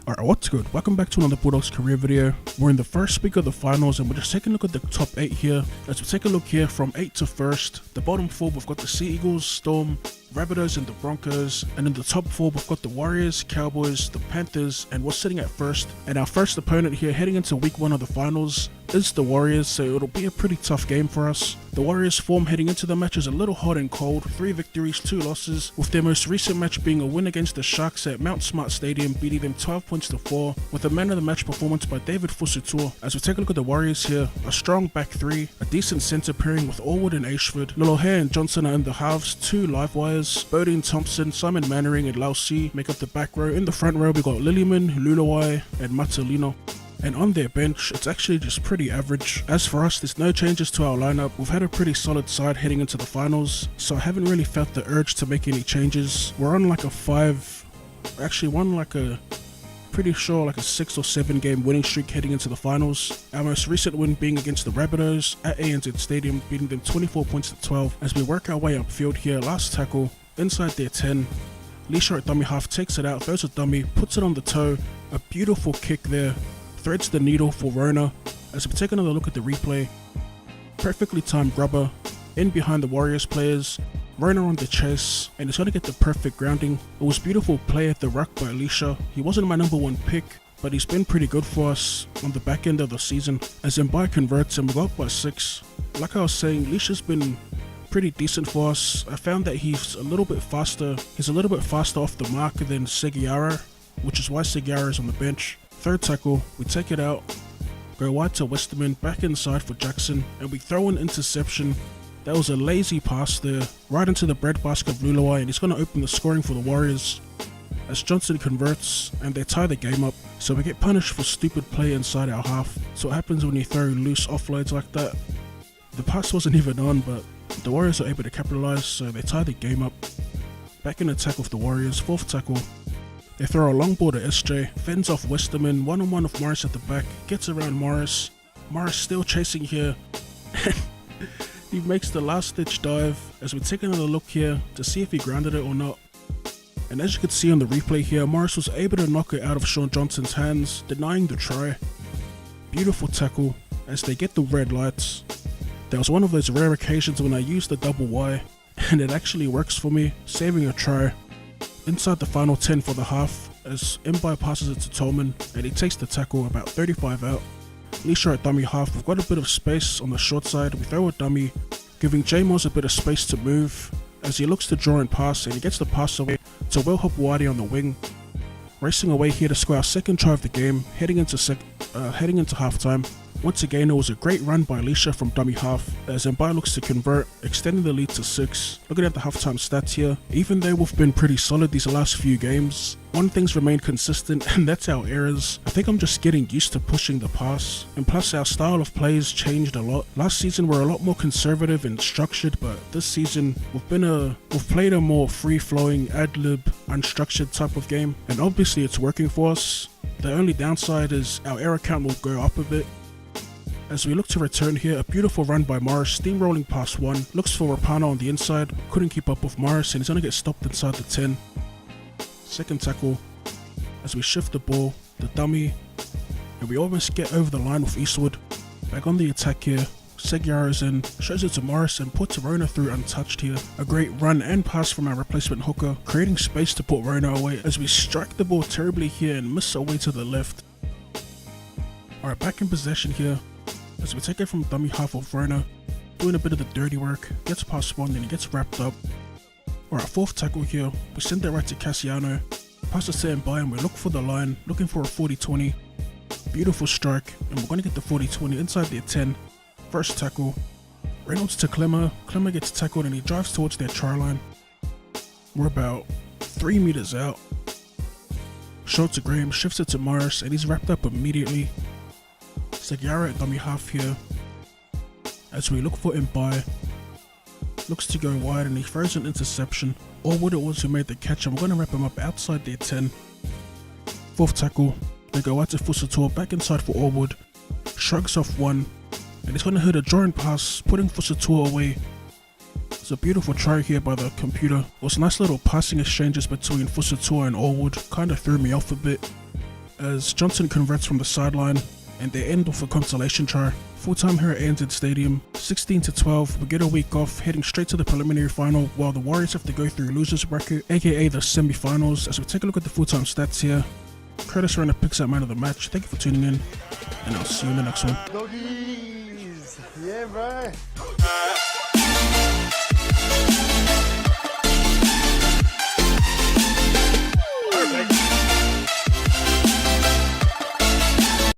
Alright, what's good? Welcome back to another Bulldogs career video. We're in the first week of the finals and we're just taking a look at the top 8 here. As we take a look here from 8 to 1st, the bottom 4 we've got the Sea Eagles, Storm, Rabbitohs and the Broncos, and in the top 4 we've got the Warriors, Cowboys, the Panthers, and we're sitting at first. And our first opponent here heading into week 1 of the finals is the Warriors, so it'll be a pretty tough game for us. The Warriors' form heading into the match is a little hot and cold, 3 victories, 2 losses, with their most recent match being a win against the Sharks at Mount Smart Stadium, beating them 12 points to 4, with a man of the match performance by David Fusutua. As we take a look at the Warriors here, a strong back 3, a decent centre pairing with Allwood and Ashford, Lilohair and Johnson are in the halves, 2 live wires, Bodie and Thompson, Simon Mannering and Lausi make up the back row. In the front row we got Lilliman, Lulawai and Matalino. And on their bench, it's actually just pretty average. As for us, there's no changes to our lineup. We've had a pretty solid side heading into the finals, so I haven't really felt the urge to make any changes. We're on like a 5, actually one like a, pretty sure like a 6 or 7 game winning streak heading into the finals. Our most recent win being against the Rabbitohs at ANZ Stadium, beating them 24 points to 12. As we work our way upfield here, last tackle, inside their 10. LEASH at dummy half takes it out, throws a dummy, puts it on the toe, a beautiful kick there. Threads the needle for Rona. As we take another look at the replay, perfectly timed rubber in behind the Warriors players, Rona on the chase, and he's going to get the perfect grounding. It was beautiful play at the ruck by Alessia. He wasn't my number 1 pick, but he's been pretty good for us on the back end of the season. As Mbai converts and we go up by 6. Like I was saying, LEASH has been pretty decent for us. I found that he's a little bit faster off the mark than Seguiara, which is why Seguiara is on the bench. Third tackle, we take it out, go wide to Westerman, back inside for Jackson, and we throw an interception. That was a lazy pass there, right into the breadbasket of Lulawai, and he's going to open the scoring for the Warriors. As Johnson converts, and they tie the game up, so we get punished for stupid play inside our half. So what happens when you throw loose offloads like that? The pass wasn't even on, but the Warriors are able to capitalize, so they tie the game up. Back in attack with the Warriors, 4th tackle. They throw a long ball to SJ, fends off Westerman, one-on-one with Morris at the back, gets around Morris. Morris still chasing here. He makes the last-ditch dive as we take another look here to see if he grounded it or not. And as you can see on the replay here, Morris was able to knock it out of Sean Johnson's hands, denying the try. Beautiful tackle as they get the red lights. That was one of those rare occasions when I used the double Y, and it actually works for me, saving a try. Inside the final 10 for the half, as Mbai passes it to Tolman, and he takes the tackle about 35 out. LEASH at dummy half, we've got a bit of space on the short side, we throw a dummy, giving J-Moz a bit of space to move, as he looks to draw and pass, and he gets the pass away to Will Hopewadi on the wing. Racing away here to score our second try of the game, heading into halftime. Once again, it was a great run by Alessia from dummy half, as Mbai looks to convert, extending the lead to 6. Looking at the halftime stats here, even though we've been pretty solid these last few games, one thing's remained consistent, and that's our errors. I think I'm just getting used to pushing the pass, and plus our style of play has changed a lot. Last season we're a lot more conservative and structured, but this season we've played a more free-flowing, ad-lib, unstructured type of game, and obviously it's working for us. The only downside is our error count will go up a bit. As we look to return here, a beautiful run by Morris, steamrolling past 1, looks for Rapana on the inside, couldn't keep up with Morris and he's going to get stopped inside the 10. Second tackle, as we shift the ball, the dummy, and we almost get over the line with Eastwood. Back on the attack here, Seguiara's in, shows it to Morris and puts Rona through untouched here. A great run and pass from our replacement hooker, creating space to put Rona away as we strike the ball terribly here and miss our way to the left. Alright, back in possession here. As we take it from dummy half of Rona, doing a bit of the dirty work, gets past 1 and he gets wrapped up. Alright, 4th tackle here, we send it right to Cassiano, passes to Mbai and we look for the line, looking for a 40-20. Beautiful strike, and we're going to get the 40-20 inside their 10. First tackle, Reynolds to Clemmer gets tackled and he drives towards their try line. We're about 3 meters out. Short to Graham, shifts it to Morris and he's wrapped up immediately. Seguiara at dummy half here, as we look for Mbai, looks to go wide and he throws an interception. Allwood it was who made the catch and we're going to wrap him up outside their 10. 4th tackle, they go out to Fusutua, back inside for Allwood, shrugs off 1, and he's going to hit a drawing pass, putting Fusutua away. It's a beautiful try here by the computer. It was nice little passing exchanges between Fusutua and Allwood, kind of threw me off a bit. as Johnson converts from the sideline and they end off a consolation try. Full time here at ANZ Stadium, 16-12, we get a week off, heading straight to the preliminary final while the Warriors have to go through losers bracket, aka the semi-finals. As we take a look at the full-time stats here, Curtis Rana picks up man of the match. Thank you for tuning in, and I'll see you in the next one. Doggies! Yeah, bro.